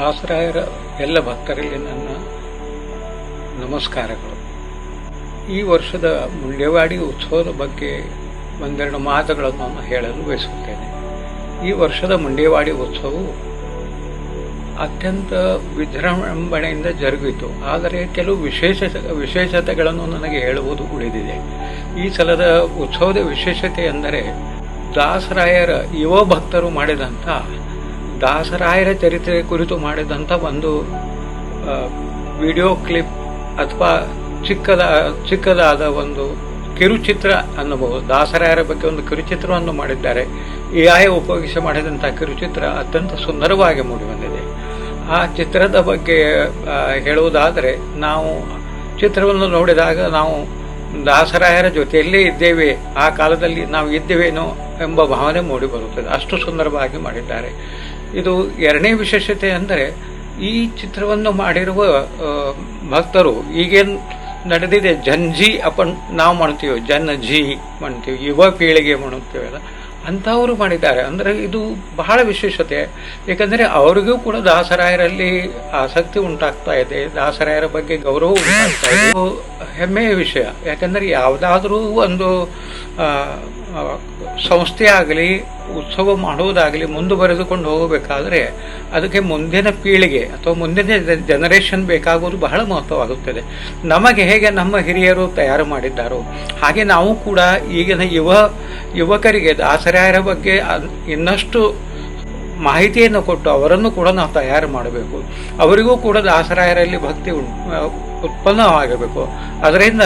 ದಾಸರಾಯರ ಎಲ್ಲ ಭಕ್ತರಲ್ಲಿ ನನ್ನ ನಮಸ್ಕಾರಗಳು. ಈ ವರ್ಷದ ಮುಂಡೇವಾಡಿ ಉತ್ಸವದ ಬಗ್ಗೆ ಒಂದೆರಡು ಮಾತುಗಳನ್ನು ಹೇಳಲು ಬಯಸುತ್ತೇನೆ. ಈ ವರ್ಷದ ಮುಂಡೇವಾಡಿ ಉತ್ಸವವು ಅತ್ಯಂತ ವಿಜೃಂಭಣೆಯಿಂದ ಜರುಗಿತು. ಆದರೆ ಕೆಲವು ವಿಶೇಷತೆಗಳನ್ನು ನನಗೆ ಹೇಳುವುದು ಉಳಿದಿದೆ. ಈ ಸಲದ ಉತ್ಸವದ ವಿಶೇಷತೆ ಎಂದರೆ ದಾಸರಾಯರ ಯುವ ಭಕ್ತರು ಮಾಡಿದಂಥ ದಾಸರಾಯರ ಚರಿತ್ರೆ ಕುರಿತು ಮಾಡಿದಂಥ ಒಂದು ವಿಡಿಯೋ ಕ್ಲಿಪ್ ಅಥವಾ ಚಿಕ್ಕದಾದ ಒಂದು ಕಿರುಚಿತ್ರ ಅನ್ನಬಹುದು. ದಾಸರಾಯರ ಬಗ್ಗೆ ಒಂದು ಕಿರುಚಿತ್ರವನ್ನು ಮಾಡಿದ್ದಾರೆ. AI ಉಪಯೋಗಿಸಿ ಮಾಡಿದಂತಹ ಕಿರುಚಿತ್ರ ಅತ್ಯಂತ ಸುಂದರವಾಗಿ ಮೂಡಿಬಂದಿದೆ. ಆ ಚಿತ್ರದ ಬಗ್ಗೆ ಹೇಳುವುದಾದರೆ, ನಾವು ಚಿತ್ರವನ್ನು ನೋಡಿದಾಗ ನಾವು ದಾಸರಾಯರ ಜೊತೆಯಲ್ಲೇ ಇದ್ದೇವೆ, ಆ ಕಾಲದಲ್ಲಿ ನಾವು ಇದ್ದೇವೇನೋ ಎಂಬ ಭಾವನೆ ಮೂಡಿಬರುತ್ತದೆ. ಅಷ್ಟು ಸುಂದರವಾಗಿ ಮಾಡಿದ್ದಾರೆ. ಇದು ಎರಡನೇ ವಿಶೇಷತೆ ಅಂದರೆ, ಈ ಚಿತ್ರವನ್ನು ಮಾಡಿರುವ ಭಕ್ತರು ಈಗೇನು ನಡೆದಿದೆ ಜನ್ಜಿ ನಾವು ಮಾಡ್ತೀವಿ, ಜಿ ಮಾಡ್ತೀವಿ, ಯುವ ಪೀಳಿಗೆ ಮಾಡುತ್ತೇವಲ್ಲ, ಅಂಥವರು ಮಾಡಿದ್ದಾರೆ. ಅಂದರೆ ಇದು ಬಹಳ ವಿಶೇಷತೆ. ಏಕೆಂದರೆ ಅವರಿಗೂ ಕೂಡ ದಾಸರಾಯರಲ್ಲಿ ಆಸಕ್ತಿ ಉಂಟಾಗ್ತಾ ಇದೆ, ದಾಸರಾಯರ ಬಗ್ಗೆ ಗೌರವ ಉಂಟಾಗ್ತಾ ಇದೆ. ಹೆಮ್ಮೆಯ ವಿಷಯ. ಯಾಕಂದರೆ ಯಾವುದಾದ್ರೂ ಒಂದು ಸಂಸ್ಥೆ ಆಗಲಿ ಉತ್ಸವ ಮಾಡುವುದಾಗಲಿ ಮುಂದುವರೆದುಕೊಂಡು ಹೋಗಬೇಕಾದ್ರೆ ಅದಕ್ಕೆ ಮುಂದಿನ ಪೀಳಿಗೆ ಅಥವಾ ಮುಂದಿನ ಜನರೇಷನ್ ಬೇಕಾಗುವುದು ಬಹಳ ಮಹತ್ವವಾಗುತ್ತದೆ. ನಮಗೆ ಹೇಗೆ ನಮ್ಮ ಹಿರಿಯರು ತಯಾರು ಮಾಡಿದ್ದಾರೋ ಹಾಗೆ ನಾವು ಕೂಡ ಈಗಿನ ಯುವಕರಿಗೆ ದಾಸರಾಯರ ಬಗ್ಗೆ ಇನ್ನಷ್ಟು ಮಾಹಿತಿಯನ್ನು ಕೊಟ್ಟು ಅವರನ್ನು ಕೂಡ ನಾವು ತಯಾರು ಮಾಡಬೇಕು. ಅವರಿಗೂ ಕೂಡ ದಾಸರಾಯರಲ್ಲಿ ಭಕ್ತಿ ಉತ್ಪನ್ನವಾಗಬೇಕು. ಅದರಿಂದ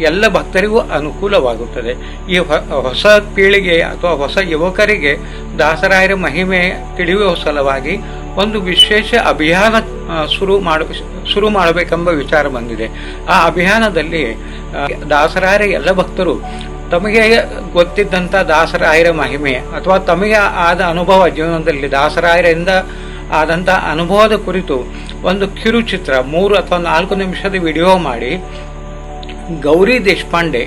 ಎಲ್ಲ ಭಕ್ತರಿಗೂ ಅನುಕೂಲವಾಗುತ್ತದೆ. ಈ ಹೊಸ ಪೀಳಿಗೆ ಅಥವಾ ಹೊಸ ಯುವಕರಿಗೆ ದಾಸರಾಯರ ಮಹಿಮೆ ತಿಳಿಯುವ ಸಲುವಾಗಿ ಒಂದು ವಿಶೇಷ ಅಭಿಯಾನ ಶುರು ಮಾಡಬೇಕೆಂಬ ವಿಚಾರ ಬಂದಿದೆ. ಆ ಅಭಿಯಾನದಲ್ಲಿ ದಾಸರಾಯರ ಎಲ್ಲ ಭಕ್ತರು ತಮಗೆ ಗೊತ್ತಿದ್ದಂಥ ದಾಸರಾಯರ ಮಹಿಮೆ ಅಥವಾ ತಮಗೆ ಆದ ಅನುಭವ, ಜೀವನದಲ್ಲಿ ದಾಸರಾಯರಿಂದ ಆದಂಥ ಅನುಭವದ ಕುರಿತು ಒಂದು ಕಿರುಚಿತ್ರ 3 ಅಥವಾ 4 ನಿಮಿಷದ ವಿಡಿಯೋ ಮಾಡಿ ಗೌರಿ ದೇಶಪಾಂಡೆ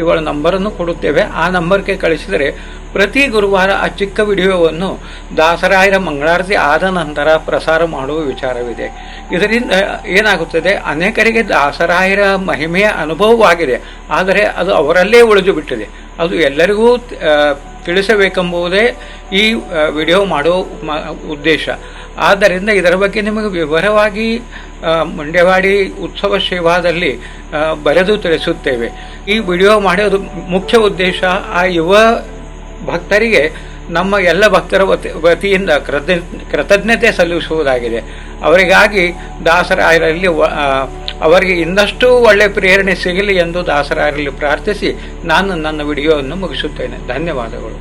ಇವಳ ನಂಬರನ್ನು ಕೊಡುತ್ತೇವೆ. ಆ ನಂಬರ್ಗೆ ಕಳಿಸಿದರೆ ಪ್ರತಿ ಗುರುವಾರ ಆ ಚಿಕ್ಕ ವಿಡಿಯೋವನ್ನು ದಾಸರಾಯರ ಮಂಗಳಾರತಿ ಆದ ನಂತರ ಪ್ರಸಾರ ಮಾಡುವ ವಿಚಾರವಿದೆ. ಇದರಿಂದ ಏನಾಗುತ್ತದೆ, ಅನೇಕರಿಗೆ ದಾಸರಾಯರ ಮಹಿಮೆಯ ಅನುಭವವಾಗಿದೆ, ಆದರೆ ಅದು ಅವರಲ್ಲೇ ಉಳಿದು ಬಿಟ್ಟಿದೆ. ಅದು ಎಲ್ಲರಿಗೂ ತಿಳಿಸಬೇಕೆಂಬುದೇ ಈ ವಿಡಿಯೋ ಮಾಡುವ ಉದ್ದೇಶ. ಆದ್ದರಿಂದ ಇದರ ಬಗ್ಗೆ ನಿಮಗೆ ವಿವರವಾಗಿ ಮುಂಡೇವಾಡಿ ಉತ್ಸವ ಸೇವಾದಲ್ಲಿ ಬರೆದು ತಿಳಿಸುತ್ತೇವೆ. ಈ ವಿಡಿಯೋ ಮಾಡೋದು ಮುಖ್ಯ ಉದ್ದೇಶ ಆ ಯುವ ಭಕ್ತರಿಗೆ ನಮ್ಮ ಎಲ್ಲ ಭಕ್ತರ ವತಿಯಿಂದ ಕೃತಜ್ಞತೆ ಸಲ್ಲಿಸುವುದಾಗಿದೆ. ಅವರಿಗಾಗಿ ದಾಸರಾಯರಲ್ಲಿ ಅವರಿಗೆ ಇನ್ನಷ್ಟು ಒಳ್ಳೆಯ ಪ್ರೇರಣೆ ಸಿಗಲಿ ಎಂದು ದಾಸರಾಯರಲ್ಲಿ ಪ್ರಾರ್ಥಿಸಿ ನಾನು ನನ್ನ ವಿಡಿಯೋವನ್ನು ಮುಗಿಸುತ್ತೇನೆ. ಧನ್ಯವಾದಗಳು.